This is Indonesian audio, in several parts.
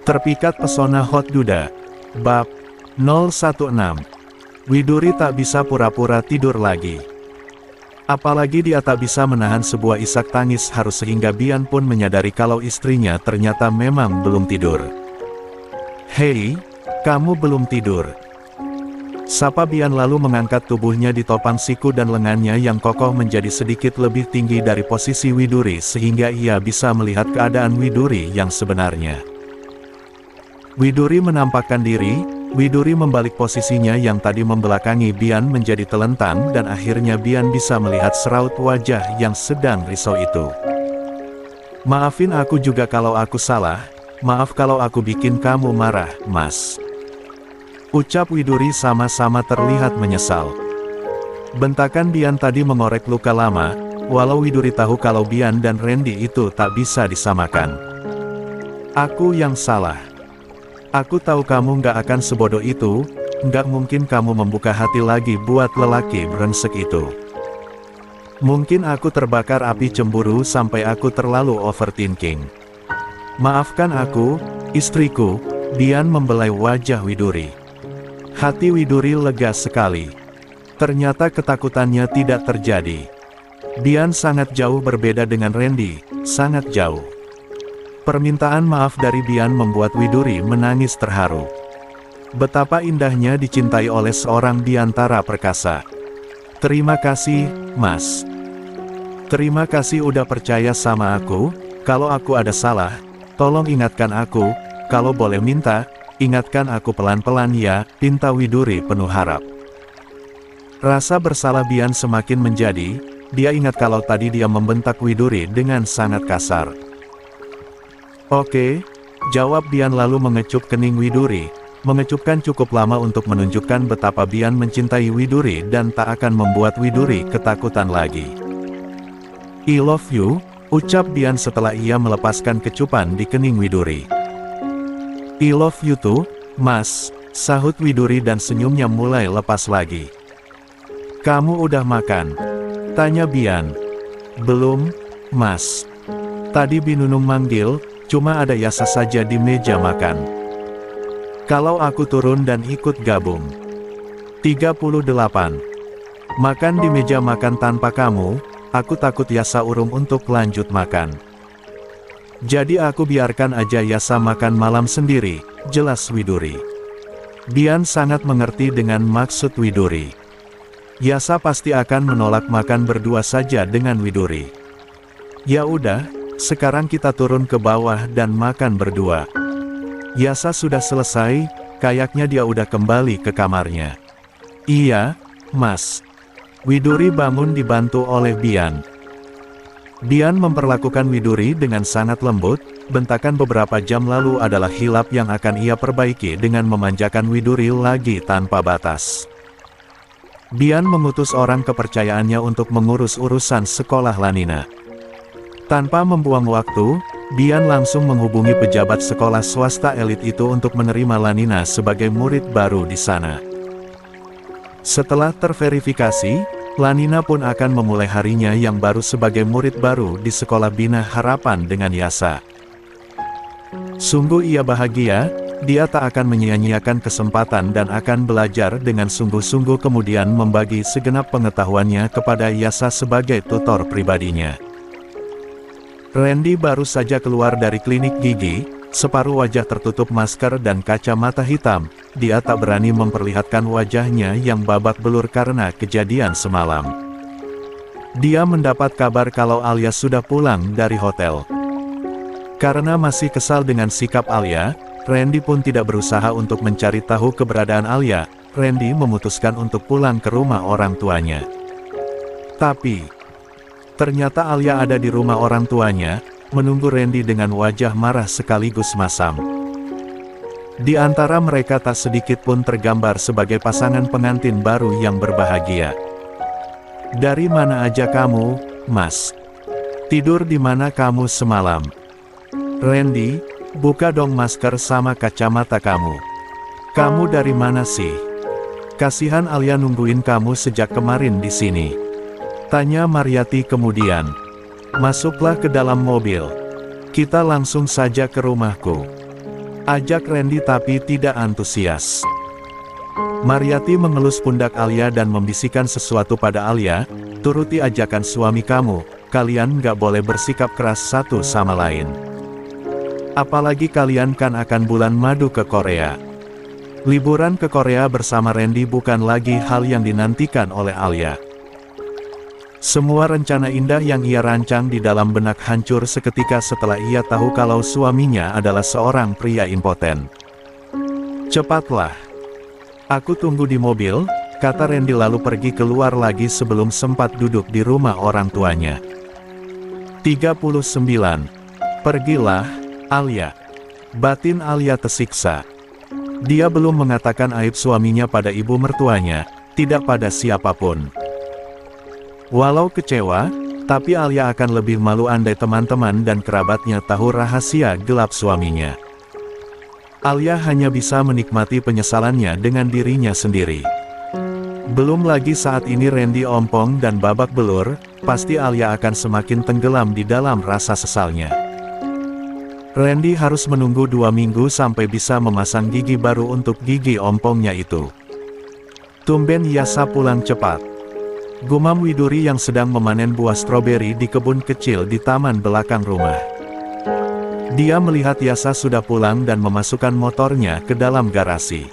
Terpikat pesona Hot Duda. Bab 016. Widuri tak bisa pura-pura tidur lagi. Apalagi dia tak bisa menahan sebuah isak tangis haru sehingga Bian pun menyadari kalau istrinya ternyata memang belum tidur. "Hei, kamu belum tidur?" Sapa Bian lalu mengangkat tubuhnya di topang siku dan lengannya yang kokoh menjadi sedikit lebih tinggi dari posisi Widuri sehingga ia bisa melihat keadaan Widuri yang sebenarnya. Widuri menampakkan diri, Widuri membalik posisinya yang tadi membelakangi Bian menjadi telentang dan akhirnya Bian bisa melihat seraut wajah yang sedang risau itu. "Maafin aku juga kalau aku salah, maaf kalau aku bikin kamu marah, Mas," ucap Widuri sama-sama terlihat menyesal. Bentakan Bian tadi mengorek luka lama, walau Widuri tahu kalau Bian dan Randy itu tak bisa disamakan. "Aku yang salah. Aku tahu kamu nggak akan sebodoh itu, nggak mungkin kamu membuka hati lagi buat lelaki brengsek itu. Mungkin aku terbakar api cemburu sampai aku terlalu overthinking. Maafkan aku, istriku," Bian membelai wajah Widuri. Hati Widuri lega sekali. Ternyata ketakutannya tidak terjadi. Bian sangat jauh berbeda dengan Randy, sangat jauh. Permintaan maaf dari Bian membuat Widuri menangis terharu. Betapa indahnya dicintai oleh seorang Biantara perkasa. "Terima kasih, Mas. Terima kasih udah percaya sama aku. Kalau aku ada salah, tolong ingatkan aku. Kalau boleh minta, ingatkan aku pelan-pelan ya," pinta Widuri penuh harap. Rasa bersalah Bian semakin menjadi, dia ingat kalau tadi dia membentak Widuri dengan sangat kasar. "Oke," jawab Bian lalu mengecup kening Widuri, mengecupkan cukup lama untuk menunjukkan betapa Bian mencintai Widuri dan tak akan membuat Widuri ketakutan lagi. "I love you," ucap Bian setelah ia melepaskan kecupan di kening Widuri. "I love you too, Mas," sahut Widuri dan senyumnya mulai lepas lagi. "Kamu udah makan?" tanya Bian. "Belum, Mas. Tadi Binunung manggil, cuma ada Yasa saja di meja makan. Kalau aku turun dan ikut gabung." 38. "Makan di meja makan tanpa kamu, aku takut Yasa urung untuk lanjut makan. Jadi aku biarkan aja Yasa makan malam sendiri," jelas Widuri. Bian sangat mengerti dengan maksud Widuri. Yasa pasti akan menolak makan berdua saja dengan Widuri. "Ya udah, sekarang kita turun ke bawah dan makan berdua." Yasa sudah selesai, kayaknya dia udah kembali ke kamarnya. "Iya, Mas." Widuri bangun dibantu oleh Bian. Bian memperlakukan Widuri dengan sangat lembut, bentakan beberapa jam lalu adalah hilap yang akan ia perbaiki dengan memanjakan Widuri lagi tanpa batas. Bian mengutus orang kepercayaannya untuk mengurus urusan sekolah Lanina. Tanpa membuang waktu, Bian langsung menghubungi pejabat sekolah swasta elit itu untuk menerima Lanina sebagai murid baru di sana. Setelah terverifikasi, Lanina pun akan memulai harinya yang baru sebagai murid baru di sekolah Bina Harapan dengan Yasa. Sungguh ia bahagia, dia tak akan menyia-nyiakan kesempatan dan akan belajar dengan sungguh-sungguh kemudian membagi segenap pengetahuannya kepada Yasa sebagai tutor pribadinya. Randy baru saja keluar dari klinik gigi, separuh wajah tertutup masker dan kacamata hitam, dia tak berani memperlihatkan wajahnya yang babak belur karena kejadian semalam. Dia mendapat kabar kalau Alia sudah pulang dari hotel. Karena masih kesal dengan sikap Alia, Randy pun tidak berusaha untuk mencari tahu keberadaan Alia. Randy memutuskan untuk pulang ke rumah orang tuanya. Tapi ternyata Alia ada di rumah orang tuanya, menunggu Randy dengan wajah marah sekaligus masam. Di antara mereka tak sedikit pun tergambar sebagai pasangan pengantin baru yang berbahagia. "Dari mana aja kamu, Mas? Tidur di mana kamu semalam? Randy, buka dong masker sama kacamata kamu. Kamu dari mana sih? Kasihan Alia nungguin kamu sejak kemarin di sini," tanya Mariati kemudian. "Masuklah ke dalam mobil. Kita langsung saja ke rumahku." Ajak Randy tapi tidak antusias. Mariyati mengelus pundak Alia dan membisikkan sesuatu pada Alia, turuti ajakan suami kamu, kalian nggak boleh bersikap keras satu sama lain. Apalagi kalian kan akan bulan madu ke Korea. Liburan ke Korea bersama Randy bukan lagi hal yang dinantikan oleh Alia. Semua rencana indah yang ia rancang di dalam benak hancur seketika setelah ia tahu kalau suaminya adalah seorang pria impoten. Cepatlah. Aku tunggu di mobil, kata Randy lalu pergi keluar lagi sebelum sempat duduk di rumah orang tuanya. 39. Pergilah, Alia. Batin Alia tersiksa. Dia belum mengatakan aib suaminya pada ibu mertuanya, tidak pada siapapun. Walau kecewa, tapi Alia akan lebih malu andai teman-teman dan kerabatnya tahu rahasia gelap suaminya. Alia hanya bisa menikmati penyesalannya dengan dirinya sendiri. Belum lagi saat ini Randy ompong dan babak belur, pasti Alia akan semakin tenggelam di dalam rasa sesalnya. Randy harus menunggu 2 minggu sampai bisa memasang gigi baru untuk gigi ompongnya itu. Tumben Yasa pulang cepat. Gumam Widuri yang sedang memanen buah stroberi di kebun kecil di taman belakang rumah. Dia melihat Yasa sudah pulang dan memasukkan motornya ke dalam garasi.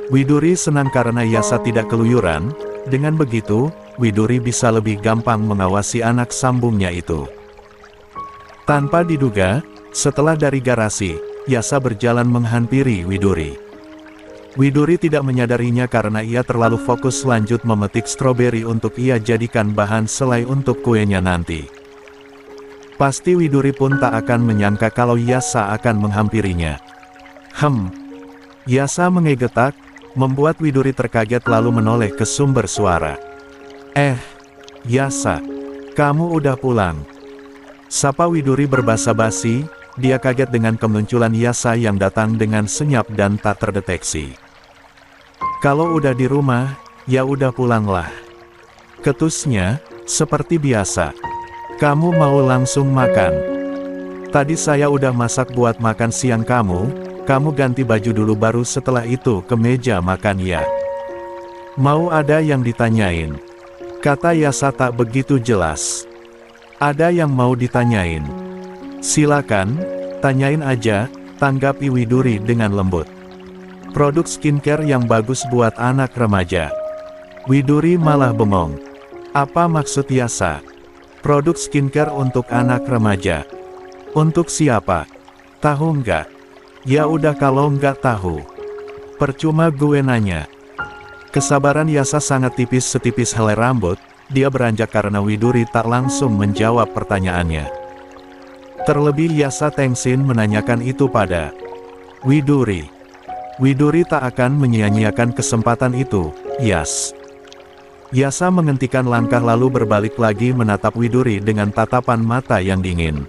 Widuri senang karena Yasa tidak keluyuran, dengan begitu, Widuri bisa lebih gampang mengawasi anak sambungnya itu. Tanpa diduga, setelah dari garasi, Yasa berjalan menghampiri Widuri. Widuri tidak menyadarinya karena ia terlalu fokus lanjut memetik stroberi untuk ia jadikan bahan selai untuk kuenya nanti. Pasti Widuri pun tak akan menyangka kalau Yasa akan menghampirinya. Yasa mengegetak, membuat Widuri terkaget lalu menoleh ke sumber suara. Yasa, kamu udah pulang. Sapa Widuri berbasa-basi, dia kaget dengan kemunculan Yasa yang datang dengan senyap dan tak terdeteksi. Kalau udah di rumah, ya udah pulanglah. Ketusnya, seperti biasa. Kamu mau langsung makan? Tadi saya udah masak buat makan siang kamu ganti baju dulu baru setelah itu ke meja makan ya. Mau ada yang ditanyain? Kata Yasa tak begitu jelas. Ada yang mau ditanyain? Silakan, tanyain aja, tanggapi Widuri dengan lembut. Produk skincare yang bagus buat anak remaja. Widuri malah bengong. Apa maksud Yasa? Produk skincare untuk anak remaja. Untuk siapa? Tahu nggak? Ya udah kalau nggak tahu. Percuma gue nanya. Kesabaran Yasa sangat tipis setipis helai rambut, dia beranjak karena Widuri tak langsung menjawab pertanyaannya. Terlebih Yasa tengsin menanyakan itu pada Widuri. Widuri tak akan menyia-nyiakan kesempatan itu, Yas. Yasa menghentikan langkah lalu berbalik lagi menatap Widuri dengan tatapan mata yang dingin.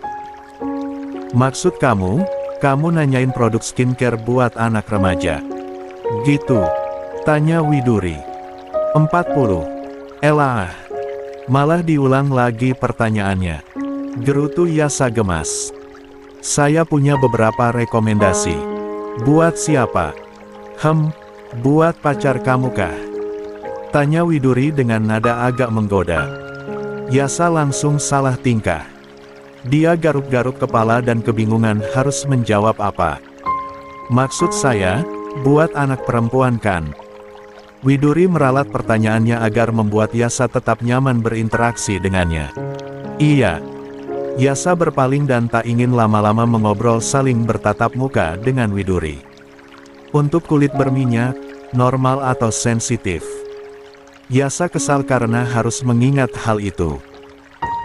Maksud kamu nanyain produk skincare buat anak remaja? Gitu, tanya Widuri. 40. Elah, malah diulang lagi pertanyaannya. Gerutu Yasa gemas. Saya punya beberapa rekomendasi. Buat siapa? Buat pacar kamu kah? Tanya Widuri dengan nada agak menggoda. Yasa langsung salah tingkah. Dia garuk-garuk kepala dan kebingungan harus menjawab apa. Maksud saya, buat anak perempuan kan? Widuri meralat pertanyaannya agar membuat Yasa tetap nyaman berinteraksi dengannya. Iya. Yasa berpaling dan tak ingin lama-lama mengobrol saling bertatap muka dengan Widuri. Untuk kulit berminyak, normal atau sensitif? Yasa kesal karena harus mengingat hal itu.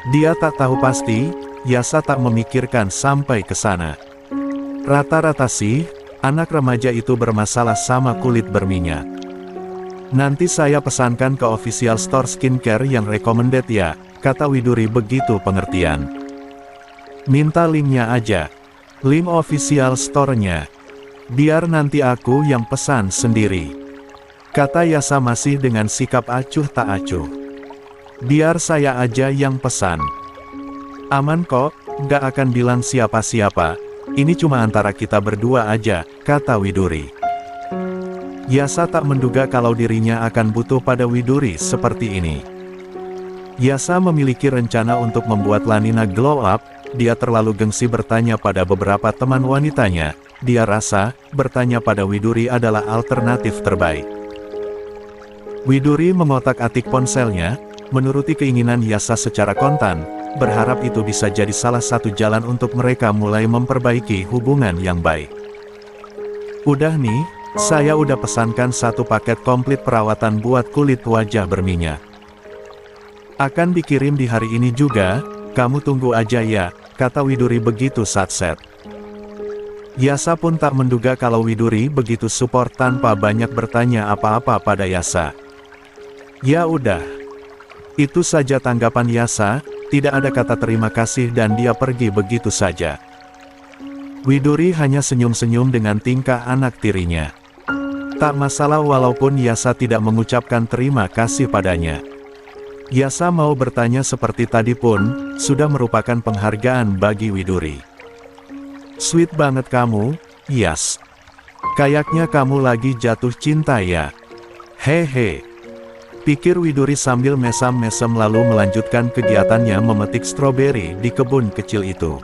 Dia tak tahu pasti, Yasa tak memikirkan sampai ke sana. Rata-rata sih, anak remaja itu bermasalah sama kulit berminyak. Nanti saya pesankan ke official store skincare yang recommended ya, kata Widuri begitu pengertian. Minta linknya aja. Link official store-nya. Biar nanti aku yang pesan sendiri. Kata Yasa masih dengan sikap acuh tak acuh. Biar saya aja yang pesan. Aman kok, gak akan bilang siapa-siapa, Ini cuma antara kita berdua aja, kata Widuri. Yasa tak menduga kalau dirinya akan butuh pada Widuri seperti ini. Yasa memiliki rencana untuk membuat Lanina glow up. Dia terlalu gengsi bertanya pada beberapa teman wanitanya. Dia rasa, bertanya pada Widuri adalah alternatif terbaik. Widuri mengotak-atik ponselnya, menuruti keinginan Yasa secara kontan, berharap itu bisa jadi salah satu jalan untuk mereka mulai memperbaiki hubungan yang baik. Udah nih, saya udah pesankan satu paket komplit perawatan buat kulit wajah berminyak. Akan dikirim di hari ini juga, kamu tunggu aja ya, kata Widuri begitu satset. Yasa pun tak menduga kalau Widuri begitu support tanpa banyak bertanya apa-apa pada Yasa. Ya udah. Itu saja tanggapan Yasa, tidak ada kata terima kasih dan dia pergi begitu saja. Widuri hanya senyum-senyum dengan tingkah anak tirinya. Tak masalah walaupun Yasa tidak mengucapkan terima kasih padanya. Yasa mau bertanya seperti tadi pun, sudah merupakan penghargaan bagi Widuri. Sweet banget kamu, Yas. Kayaknya kamu lagi jatuh cinta ya. Hehe. Pikir Widuri sambil mesam-mesem lalu melanjutkan kegiatannya memetik stroberi di kebun kecil itu.